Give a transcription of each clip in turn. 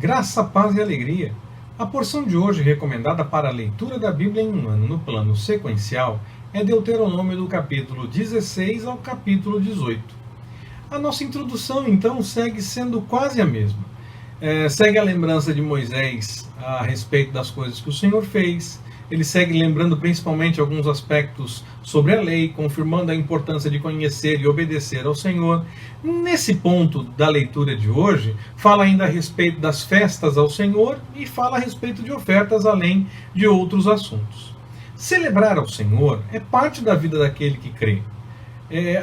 Graça, paz e alegria. A porção de hoje recomendada para a leitura da Bíblia em um ano no plano sequencial é Deuteronômio do capítulo 16 ao capítulo 18. A nossa introdução então segue sendo quase a mesma. Segue a lembrança de Moisés a respeito das coisas que o Senhor fez. Ele segue lembrando principalmente alguns aspectos sobre a lei, confirmando a importância de conhecer e obedecer ao Senhor. Nesse ponto da leitura de hoje, fala ainda a respeito das festas ao Senhor e fala a respeito de ofertas, além de outros assuntos. Celebrar ao Senhor é parte da vida daquele que crê.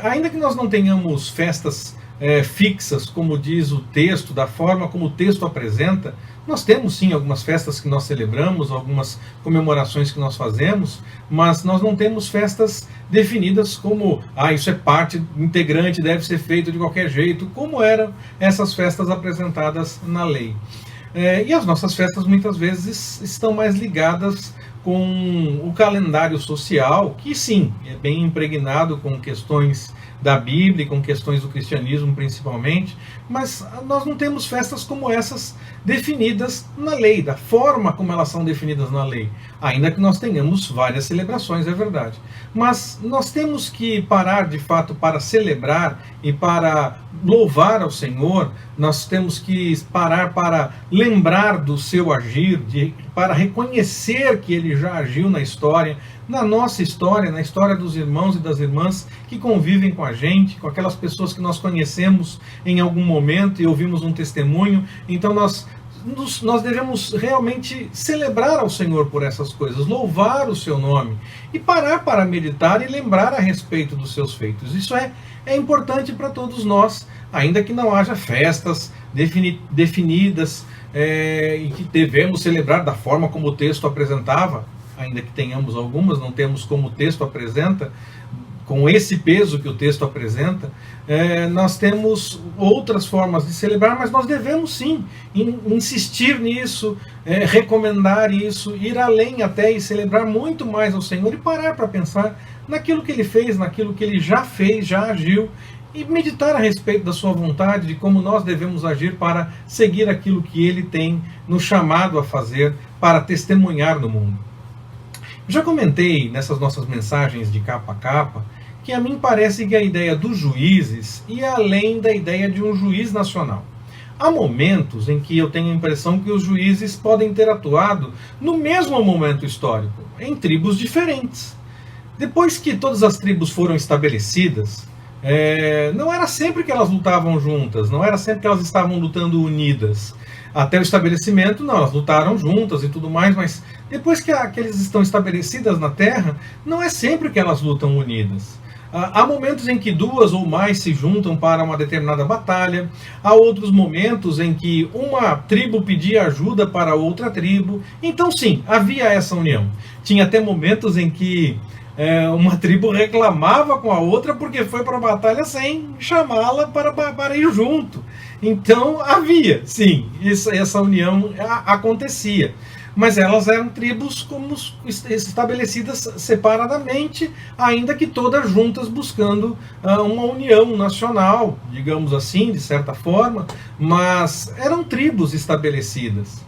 Ainda que nós não tenhamos festas fixas, como diz o texto, da forma como o texto apresenta, nós temos sim algumas festas que nós celebramos, algumas comemorações que nós fazemos, mas nós não temos festas definidas como, isso é parte integrante, deve ser feito de qualquer jeito, como eram essas festas apresentadas na lei. E as nossas festas muitas vezes estão mais ligadas com o calendário social, que sim, é bem impregnado com questões da Bíblia, com questões do cristianismo principalmente, mas nós não temos festas como essas definidas na lei, da forma como elas são definidas na lei, ainda que nós tenhamos várias celebrações, é verdade. Mas nós temos que parar de fato para celebrar e para louvar ao Senhor, nós temos que parar para lembrar do seu agir, para reconhecer que ele já agiu na história, na nossa história, na história dos irmãos e das irmãs que convivem com a gente, com aquelas pessoas que nós conhecemos em algum momento e ouvimos um testemunho. Então nós devemos realmente celebrar ao Senhor por essas coisas, louvar o seu nome e parar para meditar e lembrar a respeito dos seus feitos. Isso é importante para todos nós, ainda que não haja festas definidas e que devemos celebrar da forma como o texto apresentava, ainda que tenhamos algumas, não temos como o texto apresenta, com esse peso que o texto apresenta, nós temos outras formas de celebrar, mas nós devemos sim insistir nisso, recomendar isso, ir além até e celebrar muito mais ao Senhor e parar para pensar naquilo que Ele fez, naquilo que Ele já fez, já agiu, e meditar a respeito da sua vontade, de como nós devemos agir para seguir aquilo que Ele tem nos chamado a fazer para testemunhar no mundo. Já comentei nessas nossas mensagens de capa a capa que a mim parece que a ideia dos juízes ia além da ideia de um juiz nacional. Há momentos em que eu tenho a impressão que os juízes podem ter atuado no mesmo momento histórico, em tribos diferentes. Depois que todas as tribos foram estabelecidas, não era sempre que elas lutavam juntas, não era sempre que elas estavam lutando unidas. Até o estabelecimento, não, elas lutaram juntas e tudo mais, mas depois que eles estão estabelecidas na terra, não é sempre que elas lutam unidas. Há momentos em que duas ou mais se juntam para uma determinada batalha, há outros momentos em que uma tribo pedia ajuda para outra tribo, então sim, havia essa união. Tinha até momentos em que uma tribo reclamava com a outra porque foi para a batalha sem chamá-la para ir junto. Então havia, sim, essa união acontecia. Mas elas eram tribos como estabelecidas separadamente, ainda que todas juntas buscando uma união nacional, digamos assim, de certa forma, mas eram tribos estabelecidas.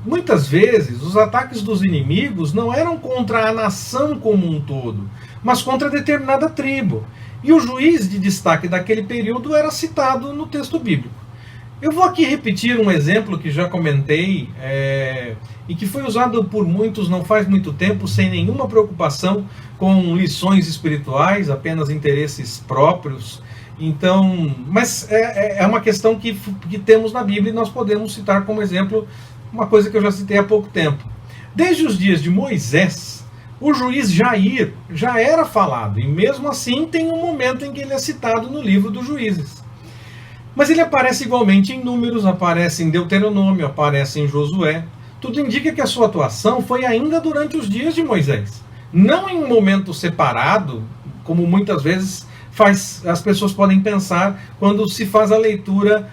Muitas vezes os ataques dos inimigos não eram contra a nação como um todo, mas contra determinada tribo. E o juiz de destaque daquele período era citado no texto bíblico. Eu vou aqui repetir um exemplo que já comentei e que foi usado por muitos não faz muito tempo, sem nenhuma preocupação com lições espirituais, apenas interesses próprios. Então, mas é uma questão que temos na Bíblia e nós podemos citar como exemplo uma coisa que eu já citei há pouco tempo. Desde os dias de Moisés, o juiz Jair já era falado, e mesmo assim tem um momento em que ele é citado no livro dos Juízes. Mas ele aparece igualmente em Números, aparece em Deuteronômio, aparece em Josué. Tudo indica que a sua atuação foi ainda durante os dias de Moisés, não em um momento separado, como muitas vezes as pessoas podem pensar quando se faz a leitura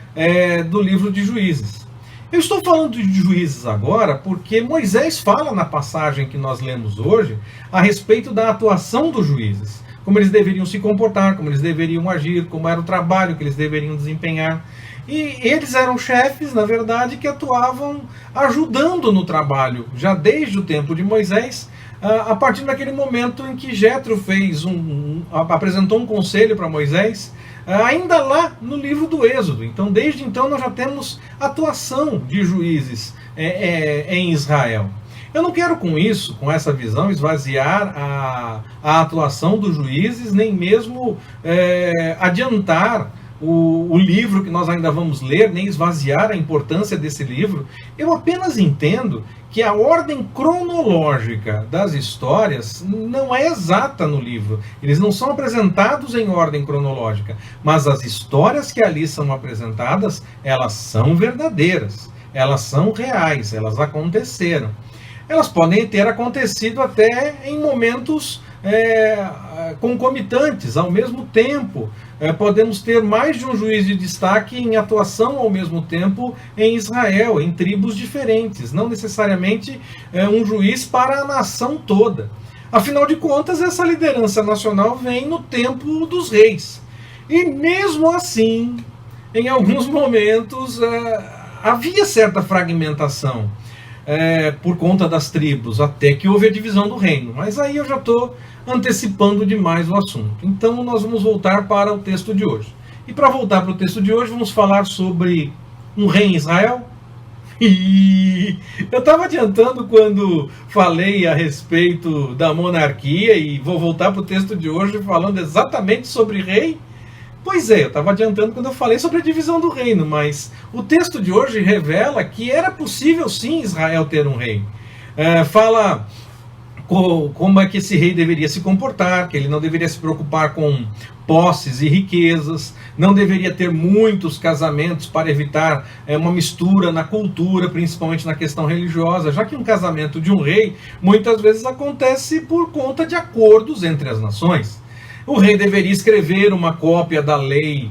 do livro de Juízes. Eu estou falando de Juízes agora porque Moisés fala na passagem que nós lemos hoje a respeito da atuação dos juízes, como eles deveriam se comportar, como eles deveriam agir, como era o trabalho que eles deveriam desempenhar. E eles eram chefes, na verdade, que atuavam ajudando no trabalho, já desde o tempo de Moisés, a partir daquele momento em que Jetro apresentou um conselho para Moisés, ainda lá no livro do Êxodo. Então, desde então, nós já temos atuação de juízes em Israel. Eu não quero com isso, com essa visão, esvaziar a atuação dos juízes, nem mesmo adiantar o livro que nós ainda vamos ler, nem esvaziar a importância desse livro. Eu apenas entendo que a ordem cronológica das histórias não é exata no livro. Eles não são apresentados em ordem cronológica, mas as histórias que ali são apresentadas, elas são verdadeiras, elas são reais, elas aconteceram. Elas podem ter acontecido até em momentos concomitantes, ao mesmo tempo. Podemos ter mais de um juiz de destaque em atuação ao mesmo tempo em Israel, em tribos diferentes, não necessariamente um juiz para a nação toda. Afinal de contas, essa liderança nacional vem no tempo dos reis. E mesmo assim, em alguns momentos, havia certa fragmentação por conta das tribos, até que houve a divisão do reino. Mas aí eu já estou antecipando demais o assunto. Então nós vamos voltar para o texto de hoje. E para voltar para o texto de hoje, vamos falar sobre um rei em Israel. E eu estava adiantando quando falei a respeito da monarquia, e vou voltar para o texto de hoje falando exatamente sobre rei. Pois é, eu estava adiantando quando eu falei sobre a divisão do reino, mas o texto de hoje revela que era possível sim Israel ter um rei. Fala como é que esse rei deveria se comportar, que ele não deveria se preocupar com posses e riquezas, não deveria ter muitos casamentos para evitar uma mistura na cultura, principalmente na questão religiosa, já que um casamento de um rei muitas vezes acontece por conta de acordos entre as nações. O rei deveria escrever uma cópia da lei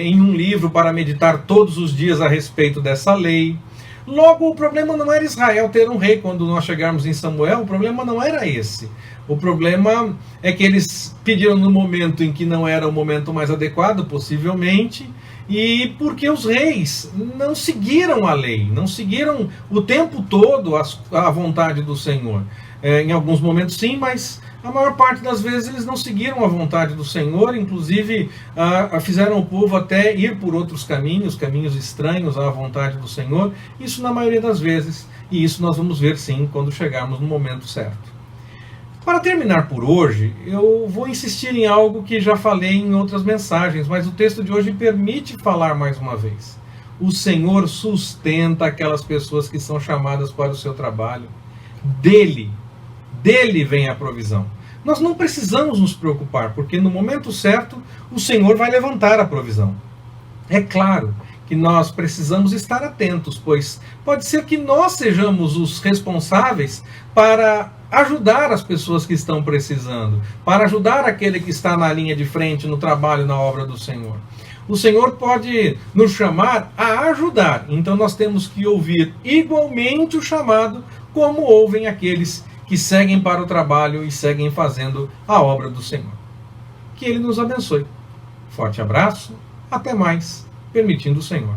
em um livro para meditar todos os dias a respeito dessa lei. Logo, o problema não era Israel ter um rei. Quando nós chegarmos em Samuel, o problema não era esse. O problema é que eles pediram no momento em que não era o momento mais adequado, possivelmente, e porque os reis não seguiram a lei, não seguiram o tempo todo a vontade do Senhor. Em alguns momentos sim, mas a maior parte das vezes eles não seguiram a vontade do Senhor, inclusive fizeram o povo até ir por outros caminhos estranhos à vontade do Senhor. Isso na maioria das vezes, e isso nós vamos ver sim quando chegarmos no momento certo. Para terminar por hoje, eu vou insistir em algo que já falei em outras mensagens, mas o texto de hoje permite falar mais uma vez. O Senhor sustenta aquelas pessoas que são chamadas para o seu trabalho. Dele vem a provisão. Nós não precisamos nos preocupar, porque no momento certo o Senhor vai levantar a provisão. É claro que nós precisamos estar atentos, pois pode ser que nós sejamos os responsáveis para ajudar as pessoas que estão precisando, para ajudar aquele que está na linha de frente no trabalho, na obra do Senhor. O Senhor pode nos chamar a ajudar, então nós temos que ouvir igualmente o chamado, como ouvem aqueles que seguem para o trabalho e seguem fazendo a obra do Senhor. Que Ele nos abençoe. Forte abraço, até mais, permitindo o Senhor.